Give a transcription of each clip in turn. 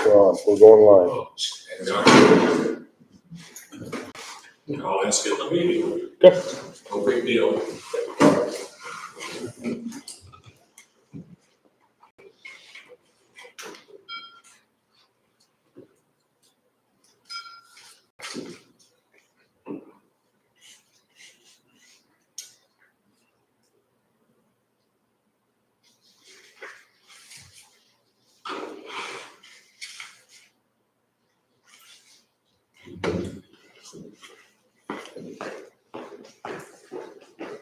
We're on. We're going live. Oh, let's get the meeting. Okay. No big deal.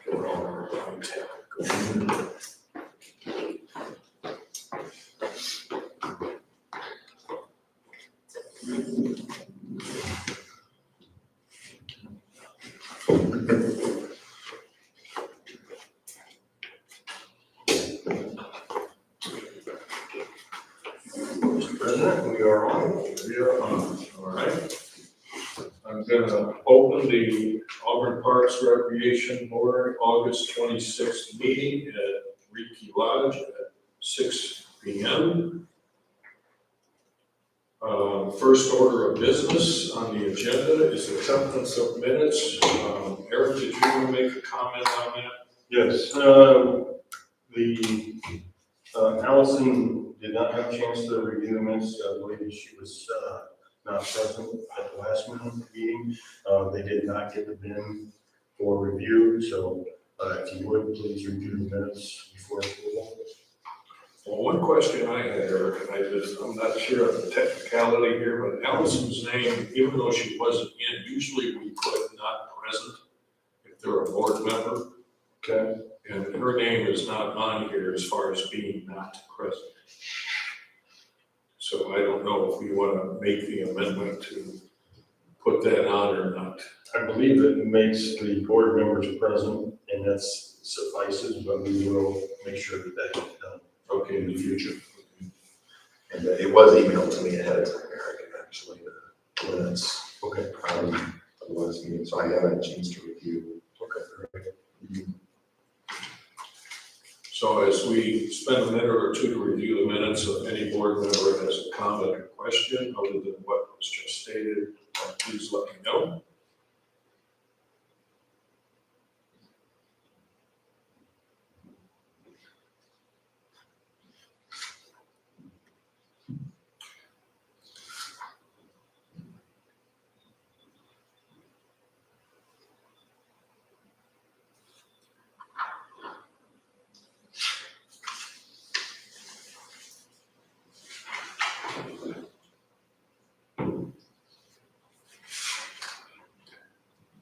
We're all on tap. Mr. President, we are on. We are on. All right. I'm going to open the Auburn Parks Recreation Board August 26th meeting at Reiki Lodge at 6 p.m. First order of business on the agenda is acceptance of minutes. Eric, did you want to make a comment on that? Yes. Allison did not have a chance to review the minutes. I believe she was not present at the last meeting. They did not get the bin for review, so if you would, please review the minutes before approval. Well, one question I had, Eric, and I'm not sure of the technicality here, but Allison's name, even though she wasn't in, usually we put not present if they're a board member. Okay. And her name is not on here as far as being not present. So I don't know if we want to make the amendment to put that on or not. I believe it makes the board members present, and that suffices, but we will make sure that that gets done. Okay, in the future. And it was emailed to me ahead of time, Eric, actually, the minutes. Okay. Of the last meeting, so I haven't had a chance to review. Okay. So as we spend a minute or two to review the minutes, if any board member has a comment or question other than what was just stated, please let me know.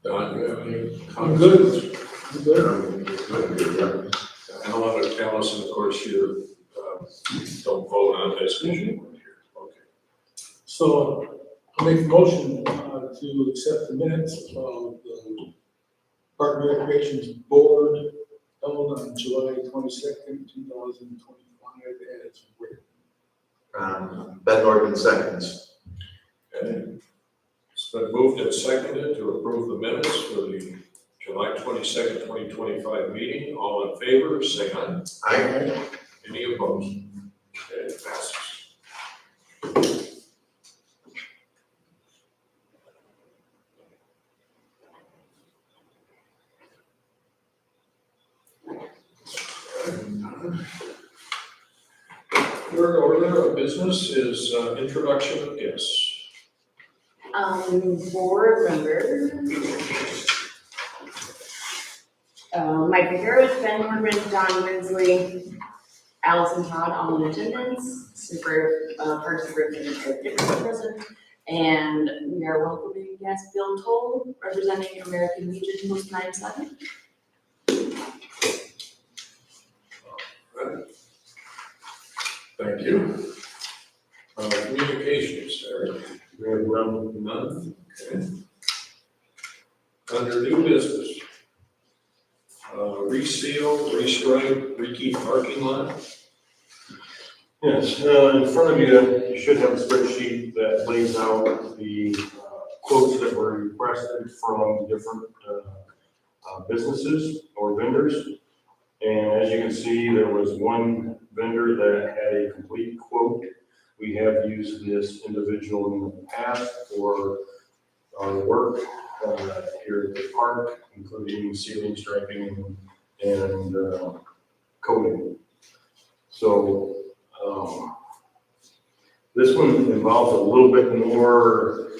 Don, you have any comments? Good. Allison, of course, you don't vote on this because you weren't here. Okay. So I'll make a motion to accept the minutes of the Park and Recreation's Board held on July 22nd, 2025 as written. Ben Norton seconds. Okay. It's been moved and seconded to approve the minutes for the July 22nd, 2025 meeting. All in favor, say aye. Aye. Any opposed? Okay, it passes. Third order of business is introduction of guests. Board members. Mike Harris, Ben Norman, Don Winsley, Allison Todd, all in attendance, Park Superintendent Eric Dickerson present, and we are welcoming guest Bill Toll, representing American Legion Post 97. Right. Thank you. Communications, Eric. We have none. None. Okay. Under new business, reseal, restripe, rekey parking lot. Yes, in front of you, you should have a spreadsheet that lays out the quotes that were requested from different businesses or vendors. And as you can see, there was one vendor that had a complete quote. We have used this individual in the past for our work here at the park, including sealing, striping, and coating. So this one involves a little bit more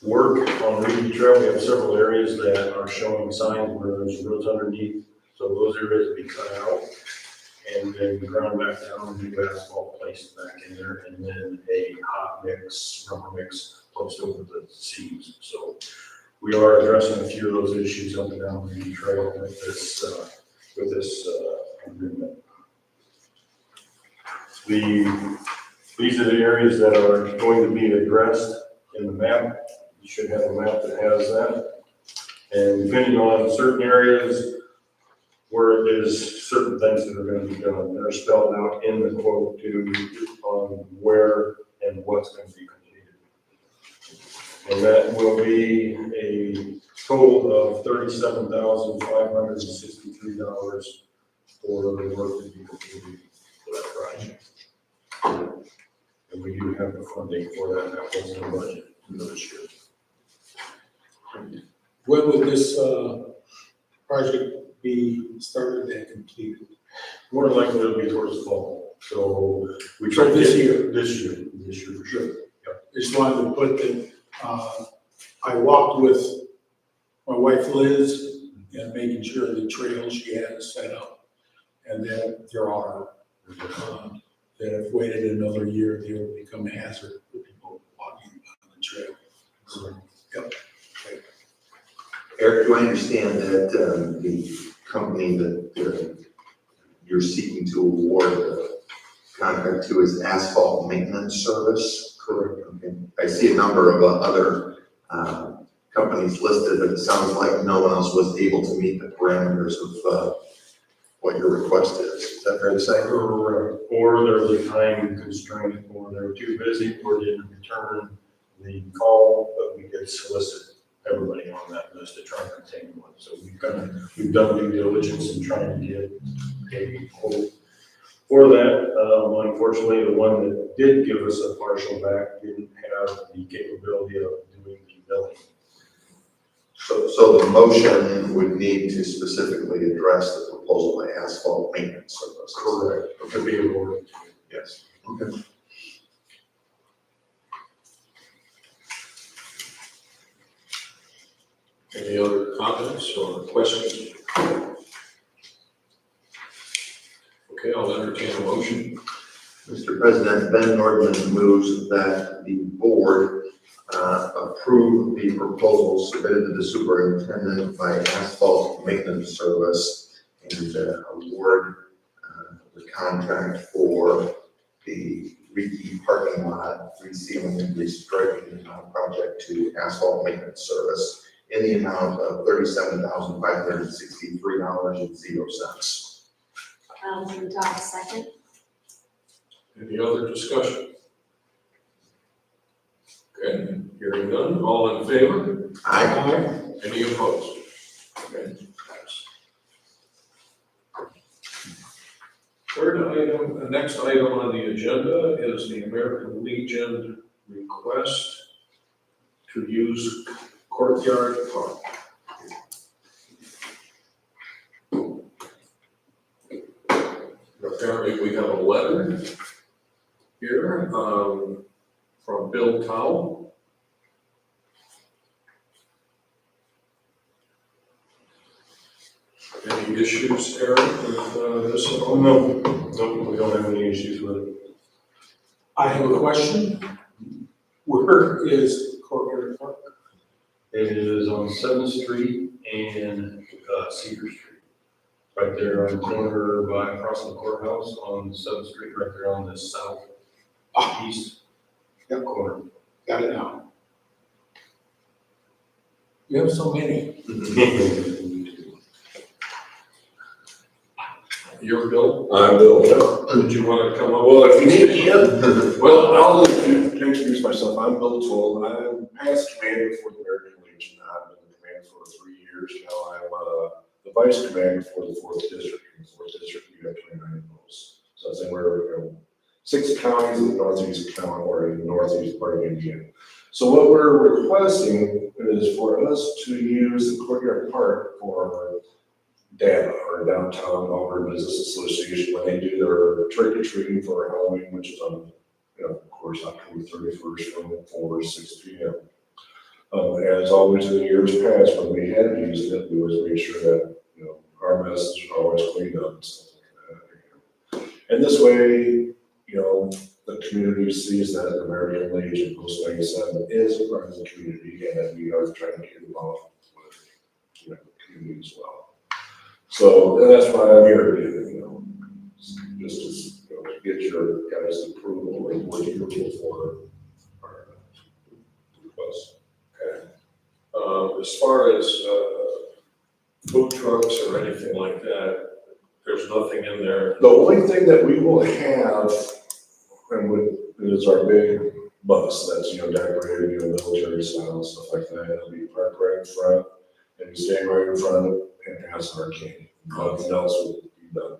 work on Reedy Trail. We have several areas that are showing signs where there's roots underneath, so those areas will be cut out. And then ground back down and new asphalt placed back in there, and then a hot mix, rubber mix placed over the seams. So we are addressing a few of those issues up and down the trail with this agreement. These are the areas that are going to be addressed in the map. You should have a map that has that. And depending on certain areas, where it is certain things that are going to be done, that are spelled out in the quote too, on where and what's going to be completed. And that will be a total of $37,563 for the work to be completed for that project. And we do have the funding for that. That was in the budget for this year. When would this project be started and completed? More likely it'll be towards the fall. So we So try this to get year? This year for sure. Just wanted to put that, I walked with my wife Liz and making sure the trails she has set up and that there are, that if waited another year, they will become a hazard for people walking on the trail. So, yep. Eric, do I understand that the company that you're seeking to award the contract to is Asphalt Maintenance Service? Correct. Okay. I see a number of other companies listed, but it sounds like no one else was able to meet the parameters of what your request is. Is that fair to say? Correct. Or there was a time constraint, or they were too busy, or didn't return the call, but we did solicit everybody on that list to try and obtain one. So we've done due diligence in trying to get a quote for that. Unfortunately, the one that did give us a partial back didn't have the capability of doing the billing. So the motion would need to specifically address the proposal by Asphalt Maintenance Service. Correct. To be awarded. Yes. Okay. Any other comments or questions? Okay, I'll entertain a motion. Mr. President, Ben Nordman moves that the board approve the proposal submitted to the superintendent by Asphalt Maintenance Service and award the contract for the Reedy parking lot resealing and restriping project to Asphalt Maintenance Service in the amount of $37,563.00. Allison Todd, second. Any other discussion? Okay, hearing none, all in favor? Aye. Any opposed? Okay. Third item, the next item on the agenda is the American Legion request to use Courtyard Park. Apparently we have a letter here from Bill Towle. Any issues, Eric, with this at all? No, we don't have any issues with it. I have a question. Where is Courtyard Park? It is on 7th Street and Cedar Street. Right there on the corner across the courthouse on 7th Street, right there on the southeast corner. Got it now. You have so many. You're Bill? I'm Bill. Did you want to come up? Well, if you need me, Well, I'll introduce myself. I'm Bill Toll. I'm past commander for the American Legion. I've been the commander for 3 years now. I'm the vice commander for the 4th District. In the 4th District, you have 29 posts. So I think we're 6 counties in the northeast county or in the northeast part of Indiana. So what we're requesting is for us to use the Courtyard Park for DABA, or Downtown Auburn Business Association, when they do their trick or treating for Halloween, which is on, of course, October 31st from 4 to 6 p.m. As always in years past, when we have used it, we always make sure that, our messes are always cleaned up and stuff like that. And this way, the community sees that the American Legion Post 97 is a part of the community, and that we are trying to get involved with, the community as well. So and that's why I'm here to, just to get your guys' approval and what you're looking for our request. Okay. As far as food trucks or anything like that, there's nothing in there. The only thing that we will have, and is our big bus that's, decorated, military style, stuff like that. It'll be parked right in front, and we stand right in front of it and pass our cane. Nothing else will be done.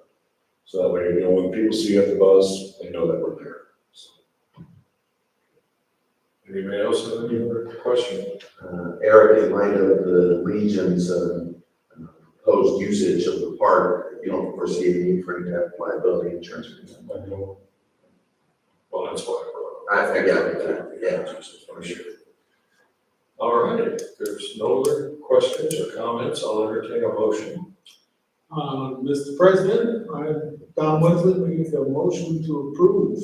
So that way, when people see at the bus, they know that we're there. So. Anybody else have any other question? Eric, in light of the Legion's proposed usage of the park, you don't foresee any need for any type of liability insurance? Well, that's why I brought it up. Yeah. For sure. All right, if there's no other questions or comments, I'll entertain a motion. Mr. President, Don Wensley, make a motion to approve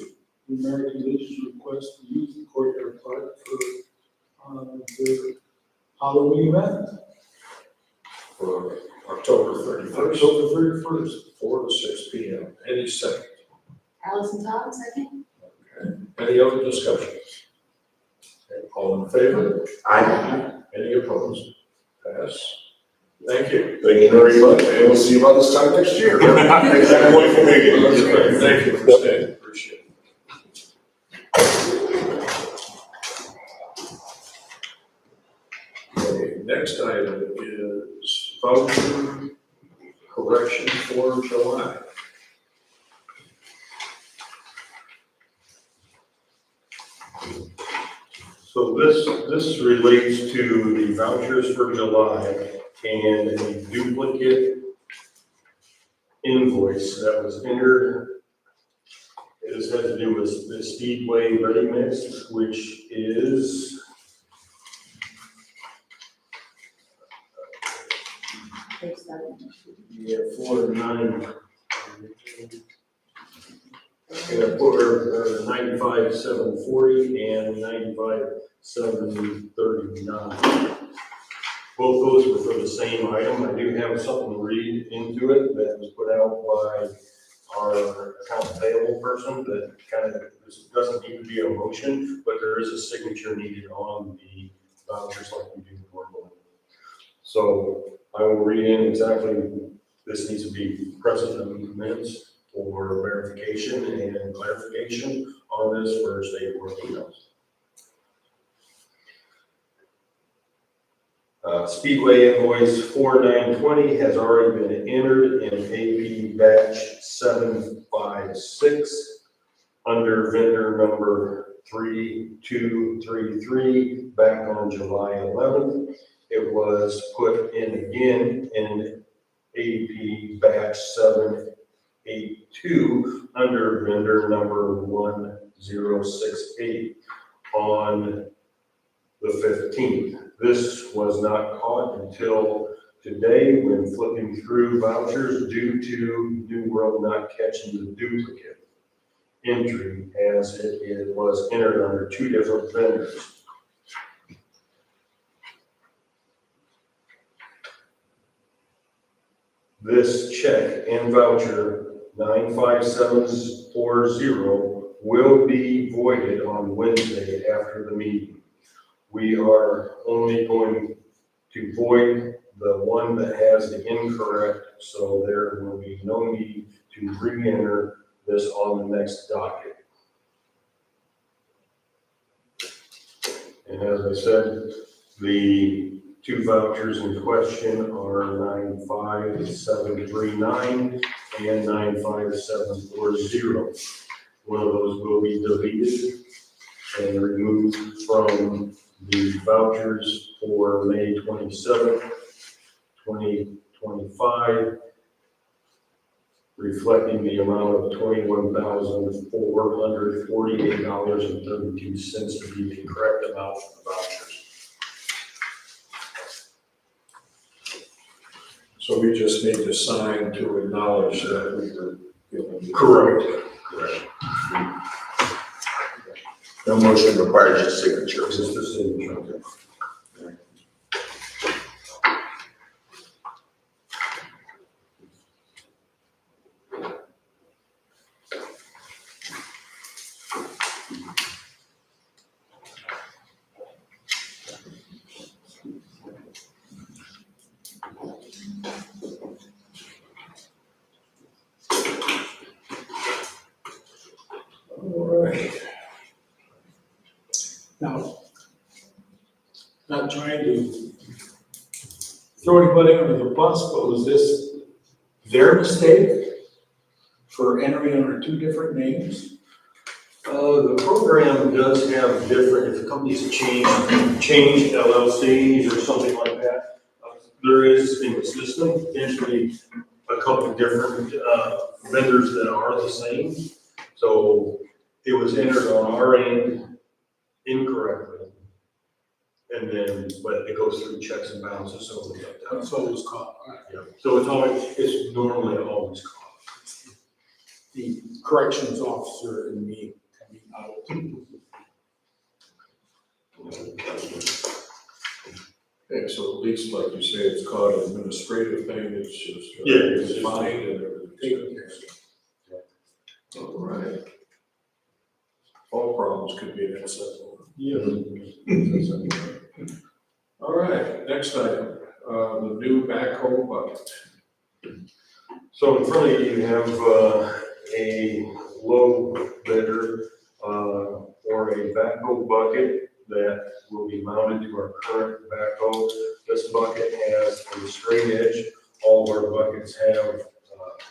the American Legion's request to use the Courtyard Park for the Halloween event. For October 31st, October 31st. 4 to 6 p.m. Any second? Allison Todd, second. Okay. Any other discussion? Okay, all in favor? Any opposed? Pass. Thank you. Thank you very much, and we'll see you about this time next year. Thanks everyone for making it. Thank you for staying, appreciate it. Okay, next item is voucher correction for July. So this relates to the vouchers for July and a duplicate invoice that was entered. This has to do with the Speedway Ready Mix, which is Page 7. 409. And I put her 95,740 and 95,739. Both those were for the same item. I do have something to read into it that was put out by our account payable person that kind of, this doesn't need to be a motion, but there is a signature needed on the vouchers like we do normally. So I will read in exactly, this needs to be present in the minutes for verification and clarification on this for state board emails. Speedway invoice 4920 has already been entered in AP batch 756 under vendor number 3233 back on July 11th. It was put in again in AP batch 782 under vendor number 1068 on the 15th. This was not caught until today when flipping through vouchers due to New World not catching the duplicate entry as it was entered under two different vendors. This check and voucher 95740 will be voided on Wednesday after the meeting. We are only going to void the one that has the incorrect, so there will be no need to re-enter this on the next docket. And as I said, the two vouchers in question are 95739 and 95740. one of those will be deleted and removed from the vouchers for May 27th, 2025, reflecting the amount of $21,448.32 to be the correct amount for the vouchers. So we just need to sign to acknowledge that we were given. Correct. No motion requires your signature. Just the signature. All right. Now, not trying to throw anybody under the bus, but was this their mistake for entering under two different names? The program does have different, if the company's changed LLCs or something like that, there is in the system potentially a couple of different vendors that are the same. So it was entered on our end incorrectly. And then, but it goes through checks and balances, so we have to. That's what it was called. All right. Yeah. So it's normally always caught. The corrections officer and me coming out. Okay, so at least like you say, it's called an administrative thing, it's just. Yeah, it's It's just- fine and everything's good. All right. All problems could be that simple. All right, next item, the new backhoe bucket. So in front of you, you have a low bidder for a backhoe bucket that will be mounted to our current backhoe. This bucket has a straight edge. All of our buckets have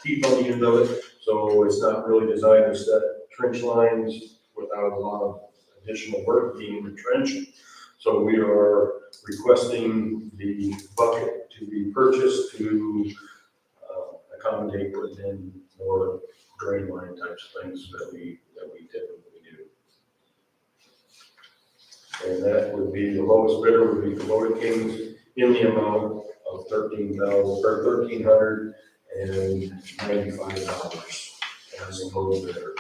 teeth on the end of it, so it's not really designed to set trench lines without a lot of additional work being retrenched. So we are requesting the bucket to be purchased to accommodate within more drain line types of things that we typically do. And that would be, the lowest bidder would be Kubota Kings in the amount of $1,395 as a lowest bidder.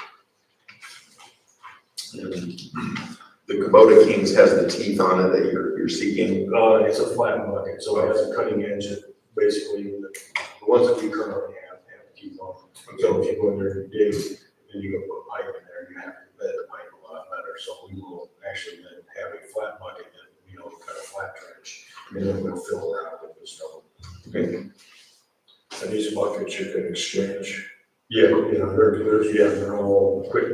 The Kubota Kings has the teeth on it that you're seeking. It's a flat bucket, so it has a cutting edge that basically, the ones that we currently have to keep on. So if you go in there and dig, then you go put a pipe in there, you have to bed the pipe a lot better. So we will actually then have a flat bucket that, kind of flat trench, and then we'll fill it out with the stone. Okay. And these buckets you can exchange. Yeah, they're all quick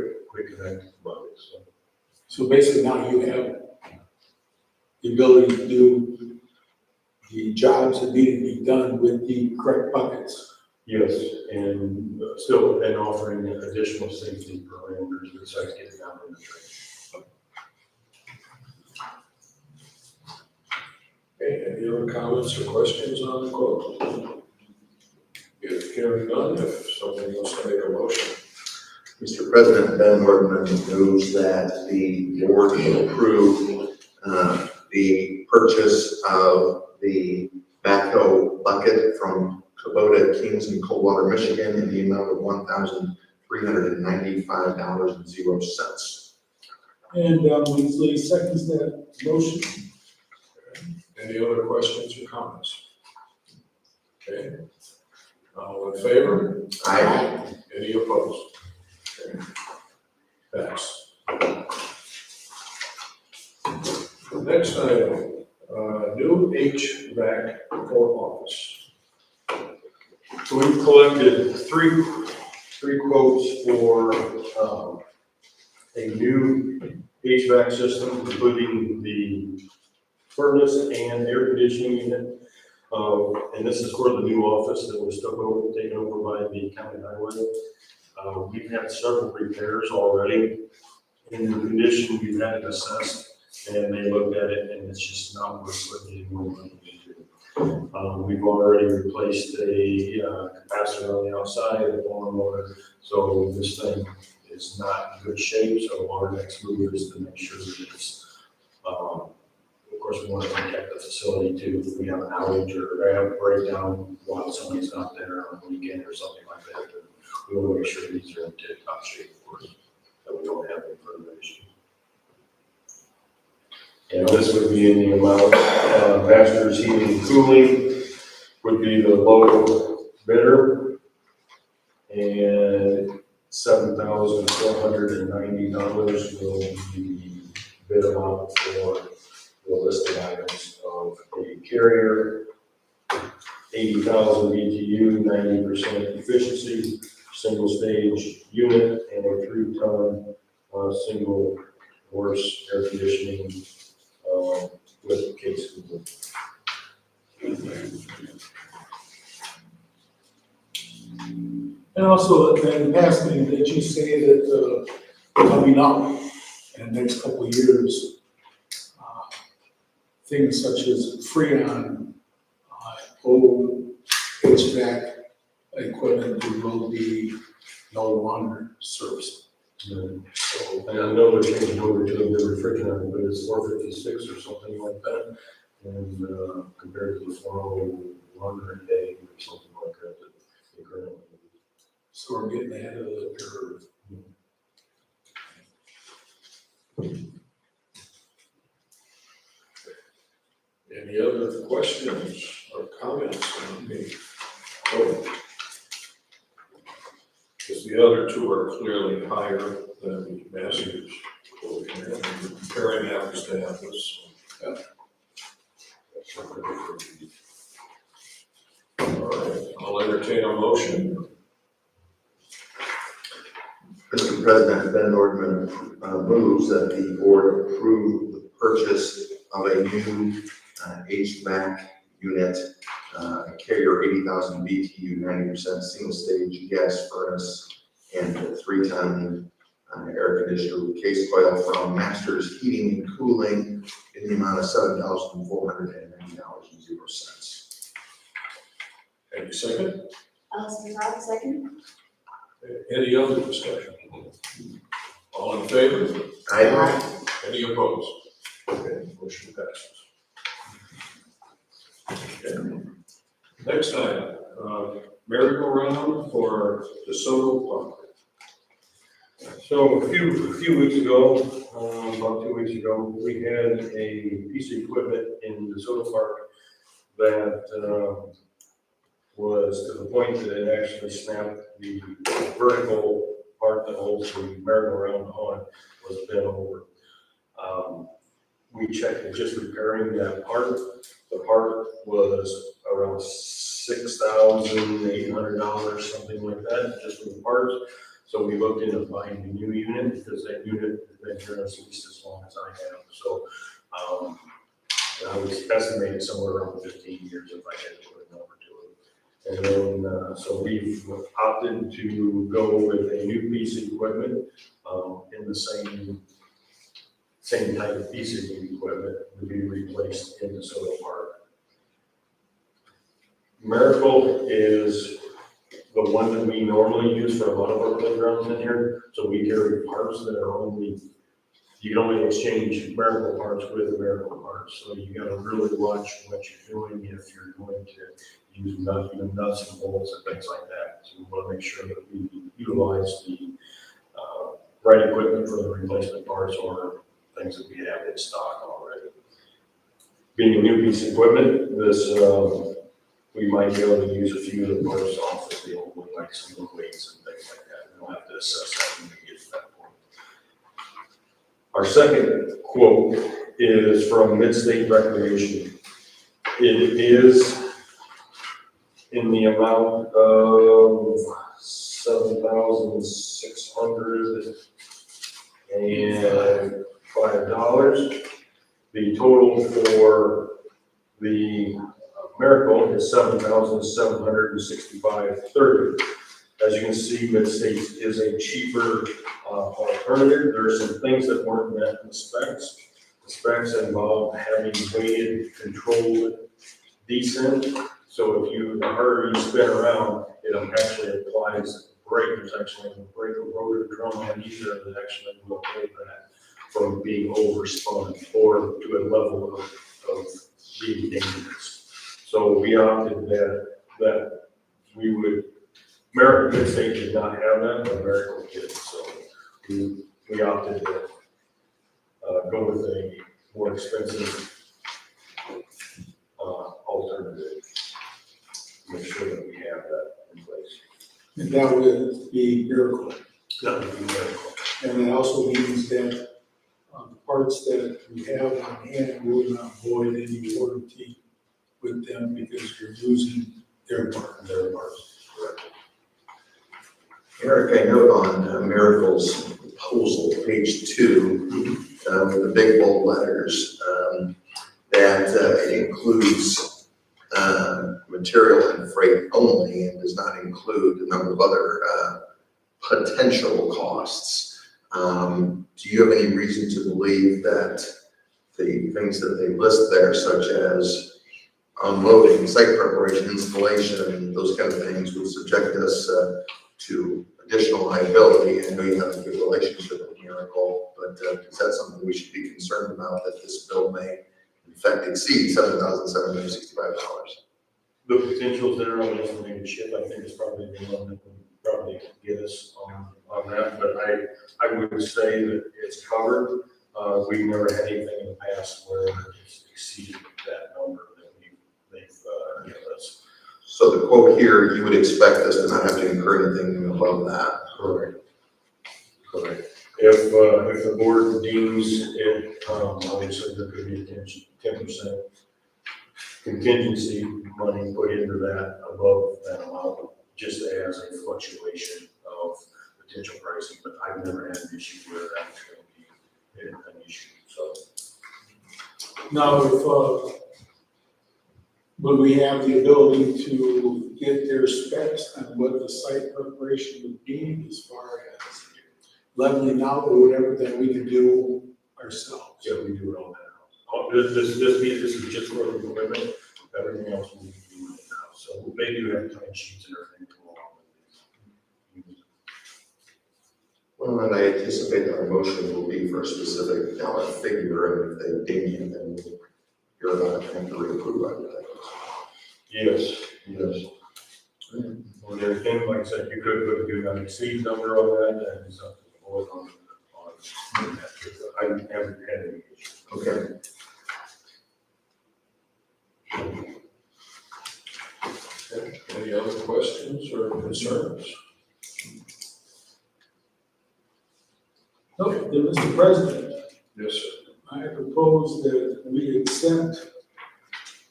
connected buckets, so. So basically now you have the ability to do the jobs that need to be done with the correct buckets. Yes, and still, and offering additional safety parameters besides getting down in the trench. Okay, any other comments or questions on the quote? If hearing none, if someone wants to make a motion. Mr. President, Ben Nordman moves that the board will approve the purchase of the backhoe bucket from Kubota Kings in Coldwater, Michigan in the amount of $1,395.00. And Weasley seconds that motion. Any other questions or comments? Okay. All in favor? Aye. Any opposed? Okay. Pass. Next item, new HVAC for office. So we've collected three quotes for a new HVAC system, including the furnace and air conditioning unit. And this is for the new office that was taken over by the county highway. We've had several repairs already in the condition we've had it assessed, and they looked at it, and it's just not worth putting any more money into. We've already replaced a capacitor on the outside of the blower motor, so this thing is not in good shape, so our next move is to make sure that it's, of course, we want to protect the facility too, if we have an outage or have a breakdown while somebody's not there on the weekend or something like that, then we want to make sure these are in tip-top shape for us, that we don't have any further issues. And this would be in the amount, Masters Heating and Cooling would be the low bidder, and $7,490 will be the bid amount for the listed items of a carrier, 80,000 BTU, 90% efficiency, single stage unit, and a 3-ton single horse air conditioning with case cooling. And also, in the past meeting, did you say that, coming up in the next couple of years, things such as Freon, old HVAC equipment will be no longer serviceable. And So, I know they're changing over to the refrigerator, but it's 456 or something like that. And compared to the 401 a day or something like that, that they currently use. so we're getting ahead of the curve. Any other questions or comments on the code? Because the other two are clearly higher than the Masters code, and we're comparing apples to apples. All right, I'll entertain a motion. Mr. President, Ben Nordman moves that the board approve the purchase of a new HVAC unit, carrier 80,000 BTU, 90% single stage gas furnace, and a 3-ton air conditioner with case coil from Masters Heating and Cooling in the amount of $7,490.00. Any second? Allison Todd, second. Any other discussion? All in favor? Aye. Any opposed? Okay, motion passes. Okay. Next item, merry-go-round for DeSoto Park. So a few weeks ago, about 2 weeks ago, we had a piece of equipment in DeSoto Park that was to the point that it actually snapped the vertical part that holds the merry-go-round on, was bent over. We checked it, just repairing that part. The part was around $6,800, something like that, just for the parts. So we looked into buying a new unit because that unit has been here at least as long as I have. So I was estimating somewhere around 15 years if I had to put a number to it. And then, so we've opted to go with a new piece of equipment in the same type of piece of equipment to be replaced in DeSoto Park. Miracle is the one that we normally use for a lot of our playgrounds in here. So we carry parts that are only, you can only exchange Miracle parts with Miracle parts. So you gotta really watch what you're doing if you're going to use nuts and bolts and things like that. So we wanna make sure that we utilize the right equipment for the replacement parts or things that we have in stock already. Being a new piece of equipment, this, we might be able to use a few of the parts off of the old one, like some of the weights and things like that. We don't have to assess that when we get to that point. Our second quote is from Mid-State Recreation. It is in the amount of $7,605. The total for the Miracle is $7,765.30. As you can see, Mid-State is a cheaper alternative. There are some things that weren't met in the specs. The specs involve having weighted, controlled descent. So if you, the harder you spin around, it actually applies brake. There's actually a brake rotor drum on either that actually will hold that from being overspun or to a level of being dangerous. So we opted that we would, American Mid-State did not have that, but American did. So we opted to go with a more expensive alternative. Make sure that we have that in place. And that would be Miracle. That would be Miracle. And it also means that parts that we have on hand will not void any warranty with them because you're using their part. Their parts. Correct. Eric, I note on Miracle's proposal, page 2, with the big bold letters, that it includes material and freight only and does not include a number of other potential costs. Do you have any reason to believe that the things that they list there, such as unloading, site preparation, installation, those kind of things, would subject us to additional liability? I know you have a good relationship with Miracle, but is that something we should be concerned about, that this bill may in fact exceed $7,765? The potentials there on the estimated ship, I think is probably the one that would probably get us on that, but I would say that it's covered. We've never had anything in the past where it's exceeded that number that they've given us. So the quote here, you would expect us to not have to incur anything above that? Correct. Correct. If the board deems it, obviously there could be a 10% contingency money put into that above that amount, just as a fluctuation of potential pricing, but I've never had an issue where that's going to be an issue, so. Now, if would we have the ability to get their specs on what the site preparation would be as far as leveling out or whatever that we can do ourselves? Yeah, we do it all now. This is just for the equipment, everything else we do now. So they do have time sheets and everything to go along with these. Well, and I anticipate that our motion will be for a specific dollar figure, and if they ding you, then you're not going to reapprove it. Yes, yes. Or everything, like I said, you could put a do not exceed number on that, and it's up to the board on that. I haven't had any issues. Okay. Okay. Any other questions or concerns? Okay, then, Mr. President, Yes, sir. I propose that we accept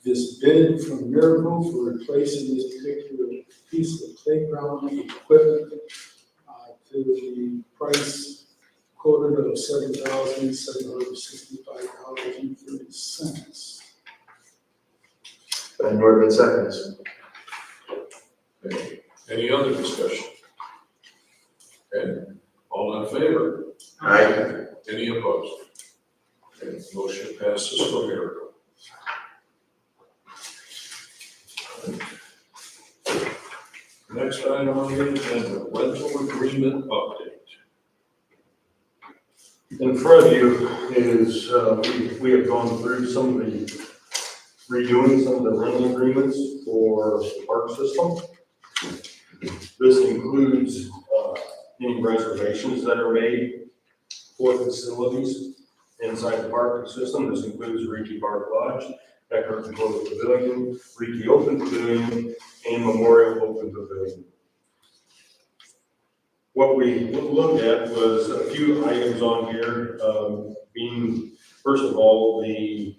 this bid from Miracle for replacing this particular piece of playground equipment to the price quoted of $7,765.30. Ben Nordman seconds. Okay. Any other discussion? Okay, all in favor? Aye. Any opposed? Okay, motion passes for Miracle. Next item on the agenda, rental agreement update. In front of you is, we have gone through some of the, redoing some of the rental agreements for the park system. This includes, any reservations that are made for facilities inside the park system. This includes Reiki Park Lodge, Eckhart Enclosed Pavilion, Reiki Open Pavilion, and Memorial Open Pavilion. What we looked at was a few items on here, being, first of all, the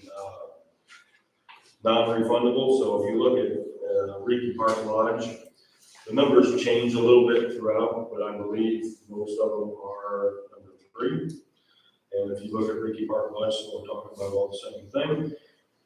non-refundable. So if you look at Reiki Park Lodge, the numbers change a little bit throughout, but I believe most of them are number 3. And if you look at Reiki Park Lodge, so we're talking about all the same thing.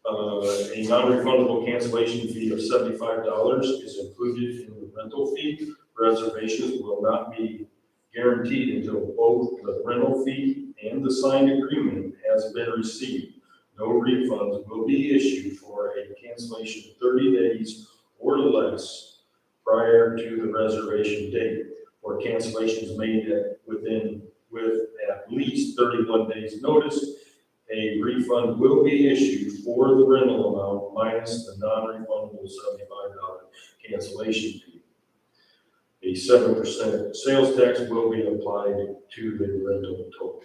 A non-refundable cancellation fee of $75 is included in the rental fee, reservations will not be guaranteed until both the rental fee and the signed agreement has been received. No refunds will be issued for a cancellation 30 days or less prior to the reservation date, or cancellations made with at least 31 days notice. A refund will be issued for the rental amount minus the non-refundable $75 cancellation fee. A 7% sales tax will be applied to the rental total.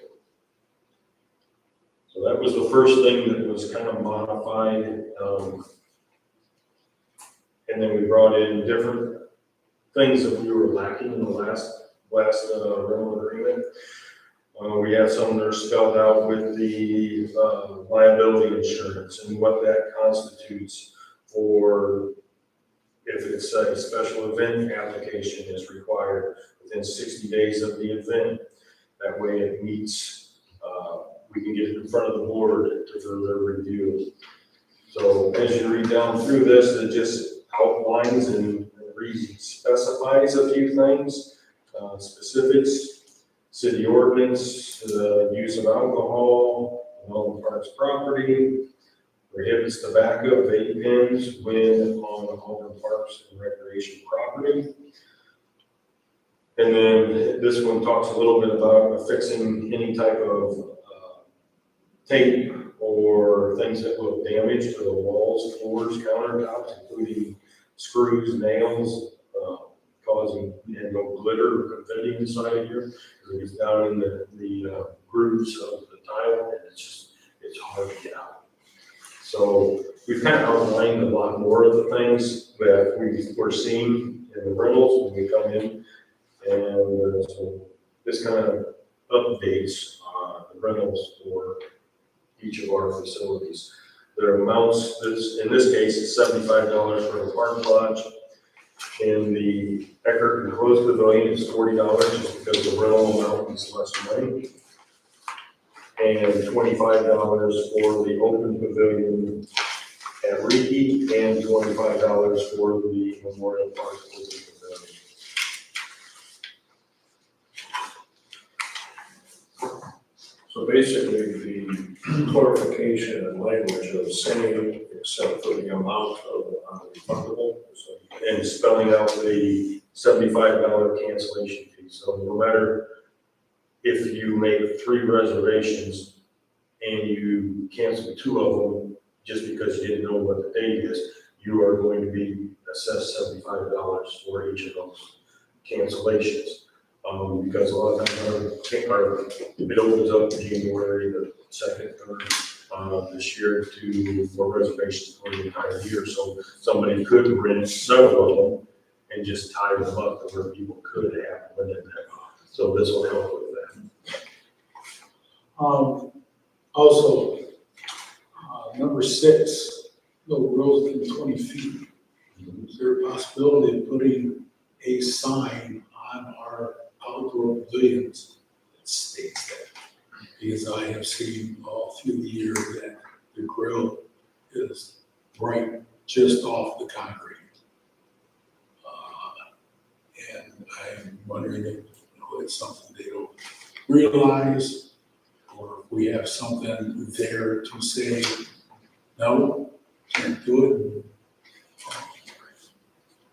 So that was the first thing that was kind of modified. And then we brought in different things that we were lacking in the last rental agreement. We have some that are spelled out with the liability insurance and what that constitutes for if it's a special event application is required within 60 days of the event. That way it meets, we can get it in front of the board to further review. So as you read down through this, it just outlines and specifies a few things, specifics, city ordinance, the use of alcohol on Auburn Parks property, prohibits tobacco, vape pens when on Auburn Parks and Recreation property. And then this one talks a little bit about affixing any type of tape or things that will damage to the walls, floors, countertops, including screws, nails, causing no glitter or confetti inside here. It gets down in the grooves of the tile, and it's hard to get out. So we've kind of outlined a lot more of the things that we're seeing in the rentals when we come in, and so this kind of updates the rentals for each of our facilities. Their amounts, in this case, is $75 for a park lodge. In the Eckert enclosed pavilion is $40 just because the rental amount is less money. And $25 for the open pavilion at Reiki, and $25 for the Memorial Park open pavilion. So basically, the clarification and language of same, except for the amount of refundable. And spelling out the $75 cancellation fee. So no matter if you make 3 reservations and you cancel 2 of them just because you didn't know what the date is, you are going to be assessed $75 for each of those cancellations. Because a lot of times it opens up January the 2nd, 3rd this year for reservations for the entire year. So somebody could rent several of them and just tie them up to where people could have rented them. So this will help with that. Also, number 6, no rows within 20 feet. Is there a possibility of putting a sign on our outdoor pavilions that states that? Because I have seen all through the year that the grill is right just off the concrete. And I'm wondering if it's something they don't realize, or if we have something there to say, no, can't do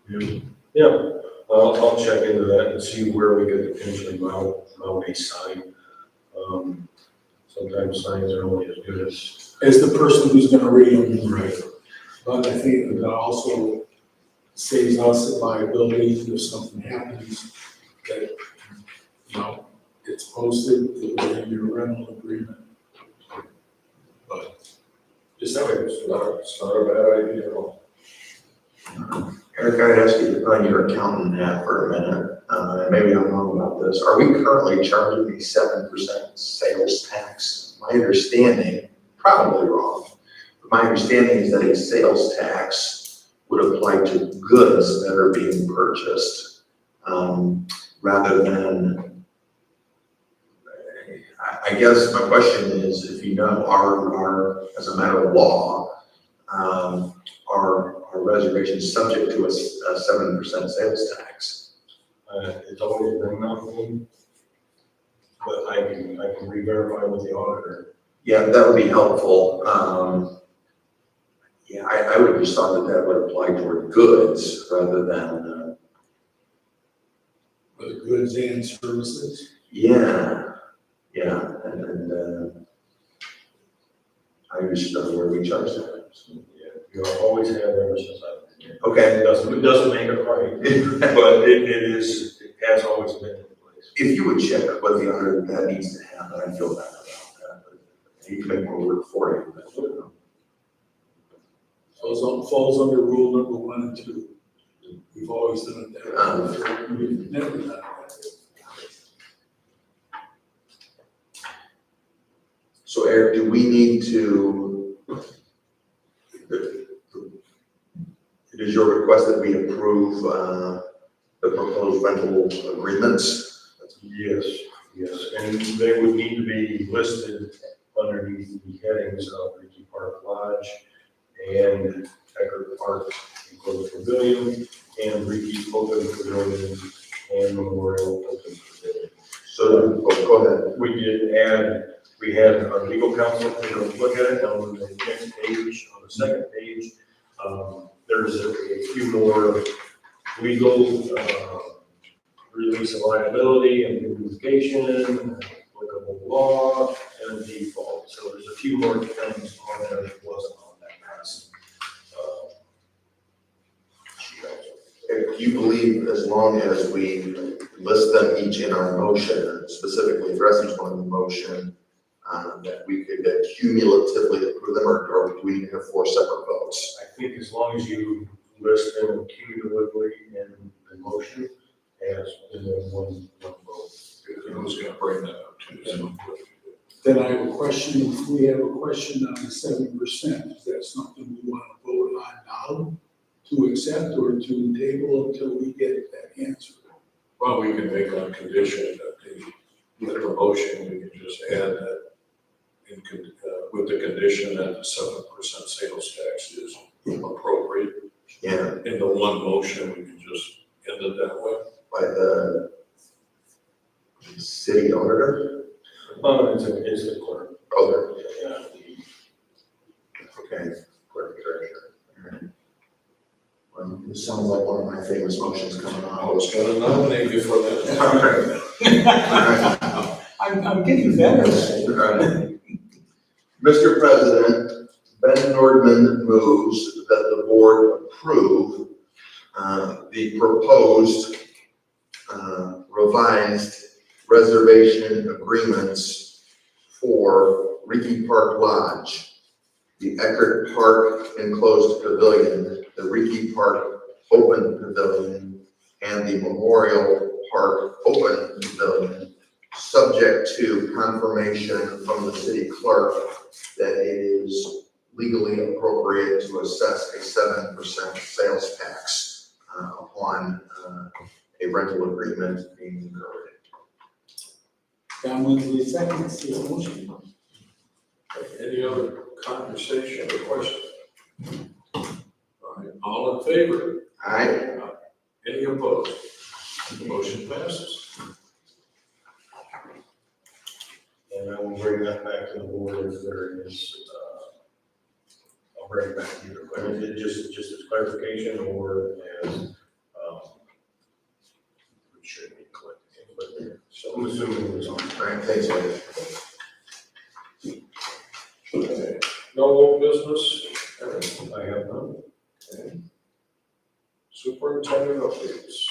it. Yeah, I'll check into that and see where we could potentially mount a sign. Sometimes signs are only as good As the person who's gonna read them. Right. But I think that also saves us liability if something happens, that, it's posted, in your rental agreement. But Just that way, it's not a bad idea at all. Eric, I'd ask you to put on your accountant hat for a minute, and maybe I'm wrong about this. Are we currently charging a 7% sales tax? My understanding, probably wrong, but my understanding is that a sales tax would apply to goods that are being purchased, rather than, I guess my question is, if you know, our as a matter of law, our reservations subject to a 7% sales tax? It's always been nothing, but I can re-verify with the auditor. Yeah, that would be helpful. Yeah, I would have just thought that that would apply toward goods rather than, For the goods and services. yeah, and I just don't know where we charge that. So. Yeah, you always have ever since I've been here. Okay. It doesn't make it right, but it has always been in place. If you would check with the auditor that needs to happen, I'd feel better about that, but you can make more work for you. But, Falls under rule number 1 and 2. We've always done it that way. We've never done it that way. So Eric, do we need to, it is your request that we approve the proposed rental agreements? Yes, and they would need to be listed underneath the headings of Ricky Park Lodge and Eckerd Park Enclosed Pavilion and Ricky Open Pavilion and Memorial Open Pavilion. So, go ahead. We had our legal counsel take a look at it on the next page, on the second page. There's a few more legal, release of liability and implication, applicable law, and default. So there's a few more things on there that wasn't on that last. If you believe as long as we list them each in our motion, specifically address each one in the motion, that we could cumulatively approve them, or do we need to have 4 separate votes? I think as long as you list them cumulatively in the motion as in one vote. I was gonna bring that up too, so. Then I have a question, if we have a question on the 7%, is that something we want to vote on now to accept or to table until we get that answer? Well, we can make a condition that with the motion, we can just add that with the condition that the 7% sales tax is appropriate. Yeah, In the one motion, we can just end it that way. by the city auditor? It's the clerk. Oh, Yeah. okay, clerk treasurer. Well, this sounds like one of my famous motions coming I on. was gonna nominate you for that. All right. I'm getting better. Mr. President, Ben Nordman moves that the board approve the proposed revised reservation agreements for Ricky Park Lodge, the Eckerd Park Enclosed Pavilion, the Ricky Park Open Pavilion, and the Memorial Park Open Pavilion, subject to confirmation from the city clerk that it is legally appropriate to assess a 7% sales tax upon a rental agreement being incurred. Don Winsley seconds the motion. Any other conversation or question? All right, all in favor? Aye. Any opposed? The motion passes. And I will bring that back to the board if there is, I'll bring it back either way. Is it just as clarification or as, it should be clear. So I'm assuming it was on. All right, thanks, Ed. Okay. No old business? Eric? I have none. Okay. Superintendent updates.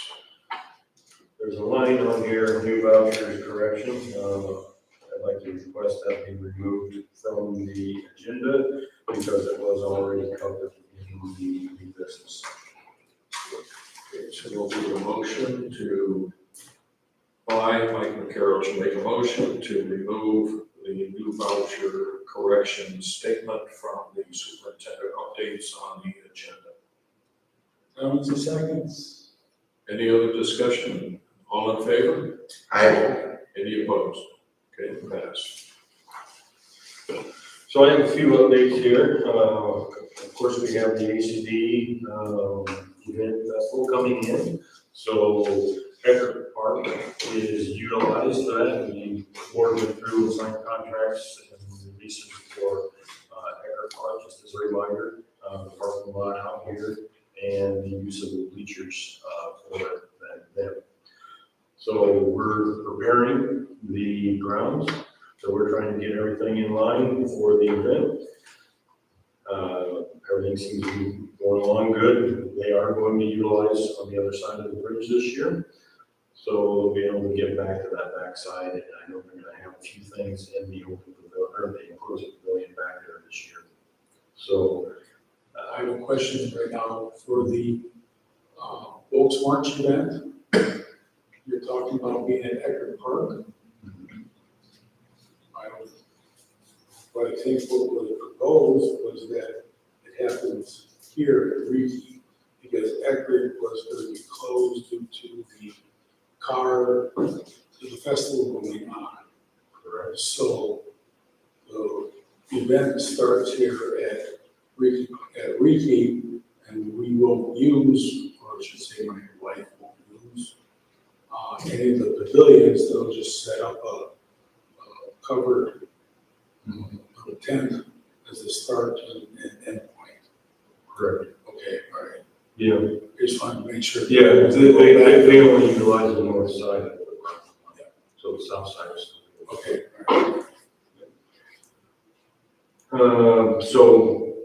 There's a line on here, new vouchers correction. I'd like to request that be removed from the agenda because it was already covered in the new business. Okay, so we'll do a motion to, Mike McCarroll should make a motion to remove the new voucher correction statement from the superintendent updates on the agenda. Don Winsley seconds. Any other discussion? All in favor? Aye. Any opposed? Okay, pass. So I have a few updates here. Of course, we have the ACD event festival coming in. So Eckert Park is utilized for that. The board went through and signed contracts and releases for Eckert Park, just as a reminder, the parking lot out here and the use of the bleachers for that event. So we're preparing the grounds, so we're trying to get everything in line for the event. Everything seems to be going along good. They are going to utilize on the other side of the bridge this year. So we'll be able to get back to that backside, and I know they're gonna have a few things in the open pavilion, or the enclosed pavilion back there this year. So, I have a question right now for the Boats March event. You're talking about being at Eckerd Park. What I think what was proposed was that it happens here at Reedy, because Eckerd was going to be closed due to the festival going on. correct. So the event starts here at Reedy, and we won't use, or I should say my wife won't use, any of the pavilions. They'll just set up a covered tent as a start and end point. Correct. Okay, all right. Yeah, Just wanted to make sure. yeah, they only utilize the north side of the ground. Yeah. So the south side is. Okay, all right. So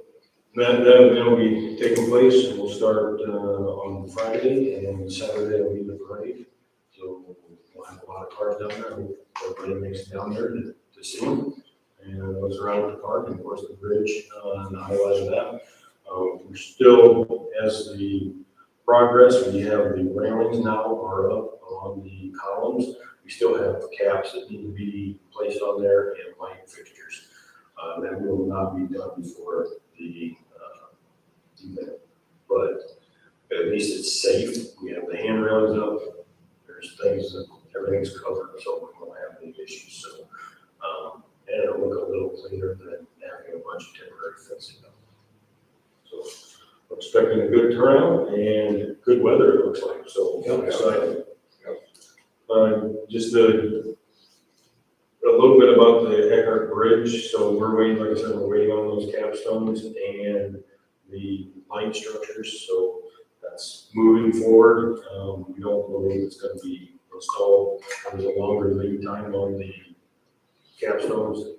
that'll be taking place, and we'll start on Friday, and Saturday will be the parade. So we'll have a lot of cars down there. Everybody makes it down there to see them, and goes around the park, and of course the bridge, and the highlight of that. We're still, as the progress, we have the railings now are up on the columns. We still have caps that need to be placed on there and light fixtures. That will not be done before the event, but at least it's safe. We have the handrails up. There's things that everything's covered, so we won't have any issues. So, and it'll look a little cleaner than having a bunch of temporary fencing up. So we're expecting a good turnout and good weather, it looks like. So I'm excited. Just a little bit about the Eckhart Bridge. So we're waiting, like I said, we're waiting on those capstones and the light structures. So that's moving forward. We don't believe it's going to be installed. There's a longer lead time on the capstones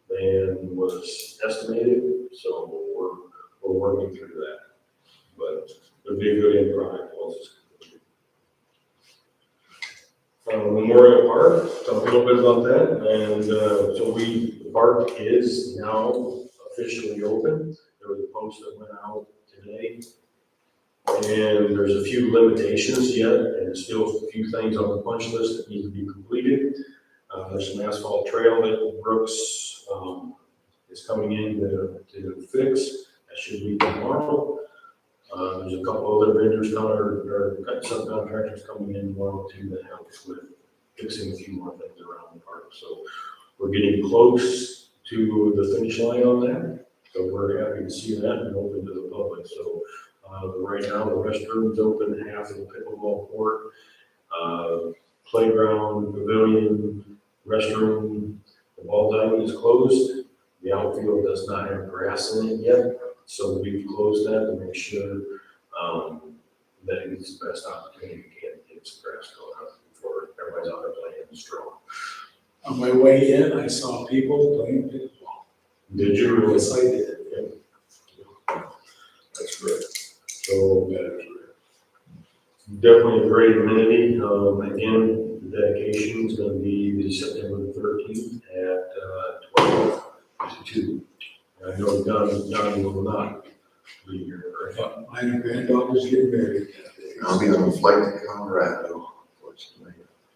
than was estimated. So we're working through that. But it'll be a good end product once it's completed. Memorial Park, talk a little bit about that. And so the park is now officially open. There was a post that went out today. And there's a few limitations yet, and there's still a few things on the punch list that need to be completed. There's some asphalt trail that Brooks is coming in to fix. That should be tomorrow. There's a couple other vendors coming, or subcontractors coming in tomorrow too that help with fixing a few more things around the park. So we're getting close to the finish line on that. So we're happy to see that and open to the public. So right now the restroom's open, half of the pickleball court, playground, pavilion, restroom, the ball diamond is closed. The outfield does not have grass in it yet. So we've closed that to make sure that it gets the best opportunity to get some grass going on before everybody's out there playing strong. On my way in, I saw people playing pickleball. Did you? Yes, I did. Okay. That's great. So definitely a great amenity. Again, the dedication is going to be September the 13th at 12 to 2. I know Donnie will not be here, right? But my granddaughter's getting married that day. I'll be on a flight to Colorado, unfortunately.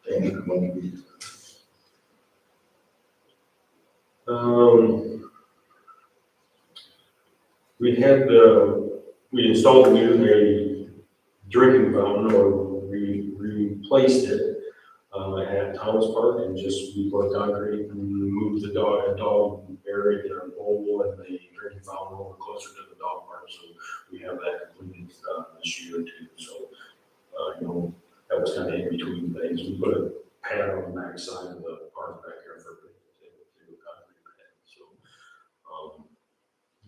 And I'm going to be. We installed a drinking fountain, or we replaced it at Thomas Park, and we poured concrete and moved the dog area in our bowl and the drinking fountain over closer to the dog park. So we have that completed this year too. So that was kind of in between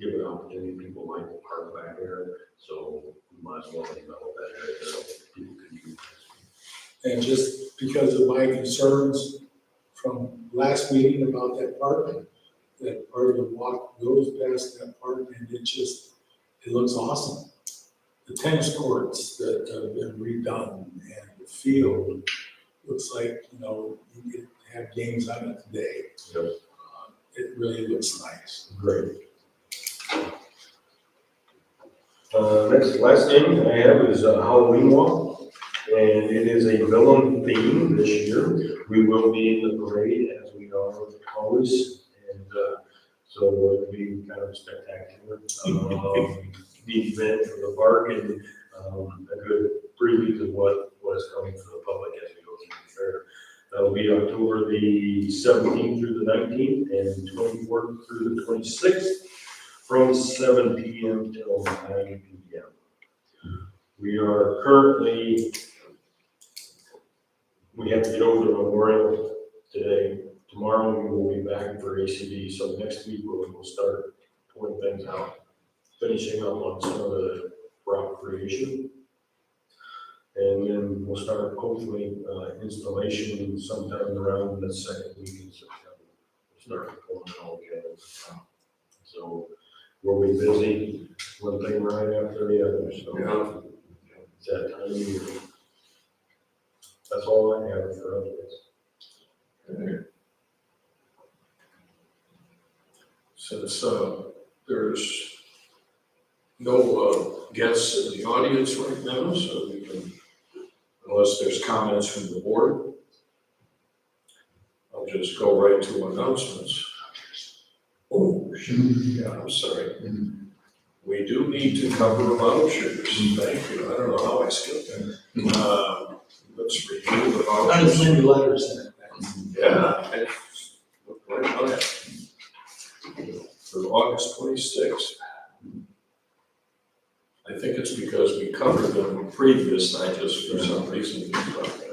give an opportunity, people like to park back there, so we might as well develop that area there, that people can use. And just because of my concerns from last meeting about that park, that part of the walk goes past that park and it looks awesome. The tennis courts that have been redone and the field looks like, you could have games on it today. Yep. It really looks nice. Great. Last thing I have is a Halloween walk, and it is a villain theme this year. We will be in the parade as we are always, and so it'll be kind of spectacular. The event for the park and a good preview of what is coming for the public as we go through the fair. That'll be October the 17th through the 19th and 24th through the 26th from 7 p.m. till 9 p.m. We are currently, we have to get over to Memorial today. Tomorrow we will be back for ACD, so next week we'll start pulling things out, finishing up on some of the rock creation. And then we'll start hopefully installation sometime around the second week in September. We'll start pulling it all together. So we'll be busy, one thing right after the other, so it's that time of year. That's all I have for updates. Since there's no guests in the audience right now, so we can, unless there's comments from the board, I'll just go right to announcements. Oh, yeah, I'm sorry. We do need to cover vouchers. Thank you. I don't know how I skipped that. Let's review the Not as vouchers. many letters in it. Yeah, I looked right on it. For August 26th. I think it's because we covered them previous, I just for some reason didn't like that.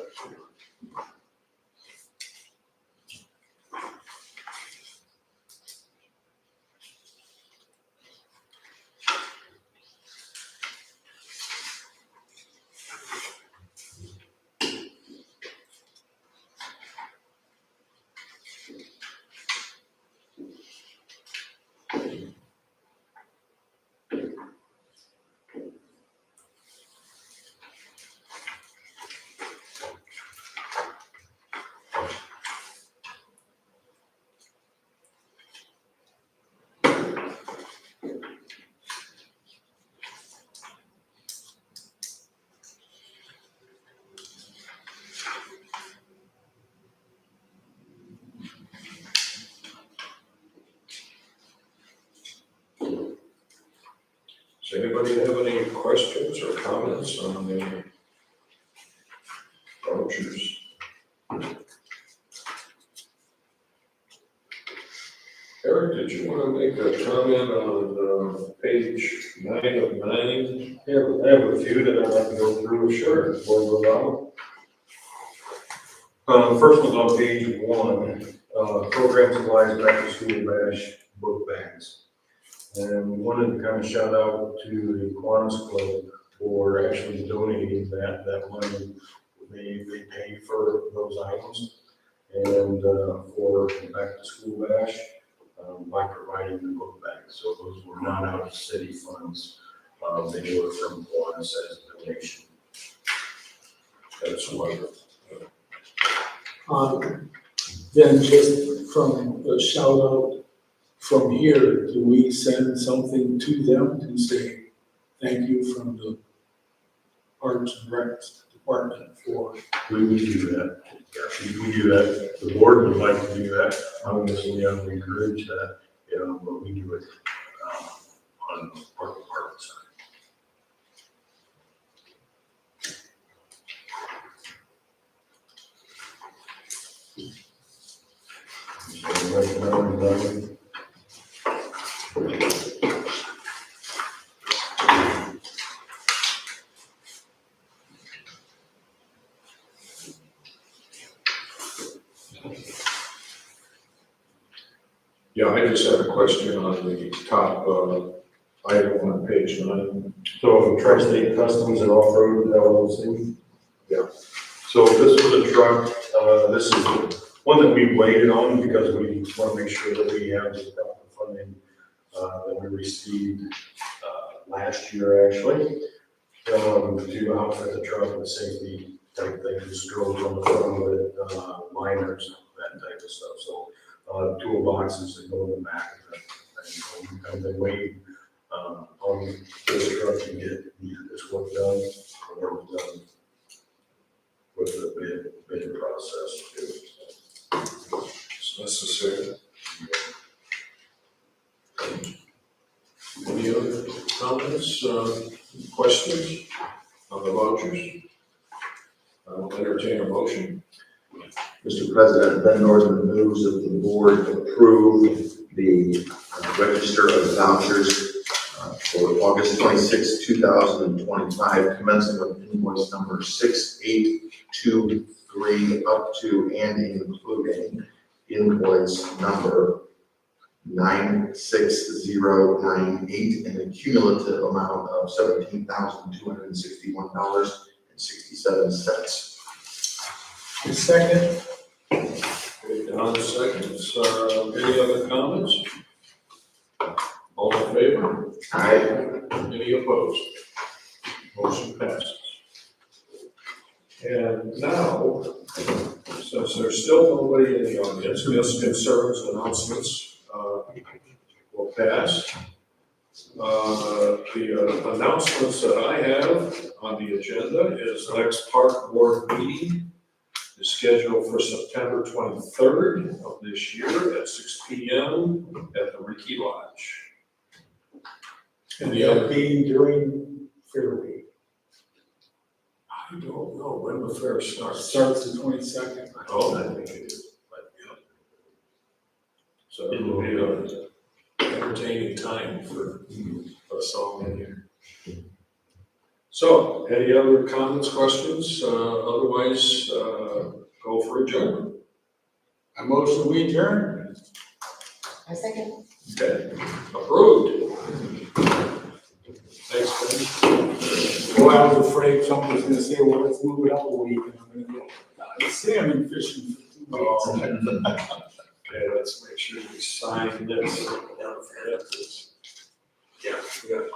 Does anybody have any questions or comments on the vouchers? Eric, did you want to make a comment on page 9 of 9? I have a few that I'd like to go through, sure, before we go on. First one's on page 1, program supplies back to school bash book bags. And we wanted to kind of shout out to the Kiwanis Club for actually donating that money. They pay for those items and for back to school bash by providing the book bags. So those were not out of city funds. They were from Kiwanis as a donation. That's wonderful. Then just from a shout out from here, do we send something to them to say thank you from the Parks and Rec Department for? We would do that. Yeah, we do that. The board would like to do that. Obviously, we have to encourage that, but we do it on the park department side. So right now, we're done. Yeah, I just had a question on the top, item on page 9. So Tri-State Customs and Off-Road LLC. Yeah. So this was a truck, this is the one that we waited on because we want to make sure that we have the proper funding, that we received, last year actually, to outfit the truck with safety type things, strobes on the front of it, liners, that type of stuff. So, toolboxes that go in the back of it. And I've been waiting, on this truck to get this work done, or work done with the bid process too. It's necessary. Any other comments, questions on the vouchers? I'll entertain a motion. Mr. President, Ben Nordman moves that the board approve the register of vouchers for August 26, 2025, commencing with invoice number 6823 up to and including invoice number 96098 and a cumulative amount of $17,261.67. Second. Okay, Don seconds. Any other comments? All in favor? Aye. Any opposed? Motion passes. And now, since there's still nobody in the audience, just concerns, announcements, will pass. The announcements that I have on the agenda is next park board meeting is scheduled for September 23rd of this year at 6 p.m. at the Ricky Lodge. And the other being during Fair Week. I don't know when the fair starts. Starts the 22nd. Oh, I think it is, but yeah. So it will be an entertaining time for us all in here. So, any other comments, questions? Otherwise, go for adjournment. A motion we adjourn. I second. Okay, approved. Thanks, Ben. Well, I was afraid somebody was gonna say, well, let's move it up a week. And I'm gonna go salmon fishing for 2 weeks. Okay, let's make sure we sign this. Don't forget this. Yeah, we got it.